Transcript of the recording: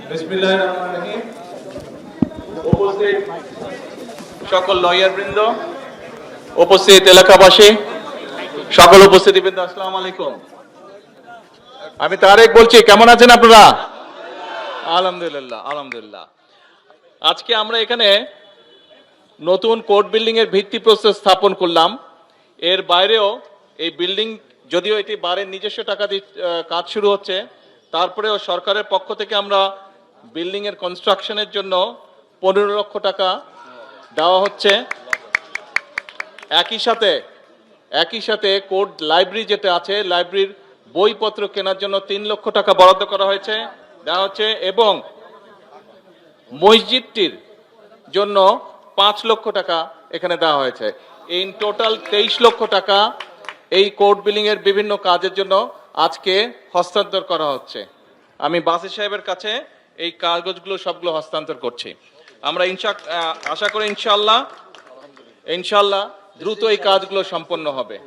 বিসমিল্লাহির রহমানির রহিম। উপস্থিত সকল লয়ারবৃন্দ, উপস্থিত এলাকাবাসী, সকল উপস্থিতিবৃন্দ, আসসালামু আলাইকুম। আমি তারেক বলছি, কেমন আছেন আপনারা? আলহামদুলিল্লাহ আলহামদুলিল্লাহ। আজকে আমরা এখানে নতুন কোর্ট বিল্ডিং এর ভিত্তিপ্রস্তর স্থাপন করলাম। এর বাইরেও এই বিল্ডিং, যদিও এটি বারের নিজস্ব টাকা দিয়ে কাজ শুরু হচ্ছে, তারপরেও সরকারের পক্ষ থেকে আমরা বিল্ডিং এর কনস্ট্রাকশনের জন্য 15 লক্ষ টাকা দেওয়া হচ্ছে। একই সাথে কোর্ট লাইব্রেরি যেটা আছে, লাইব্রেরির বইপত্র কেনার জন্য 3 লক্ষ টাকা বরাদ্দ করা হয়েছে, দেওয়া হচ্ছে, এবং মসজিদটির জন্য 5 লক্ষ টাকা এখানে দেওয়া হয়েছে। ইন টোটাল 23 লক্ষ টাকা এই কোর্ট বিল্ডিং এর বিভিন্ন কাজের জন্য আজকে হস্তান্তর করা হচ্ছে। আমি বাসি সাহেবের কাছে এই কাগজগুলো সবগুলো হস্তান্তর করছি। আমরা আশা করি ইনশাআল্লাহ দ্রুত এই কাজগুলো সম্পন্ন হবে।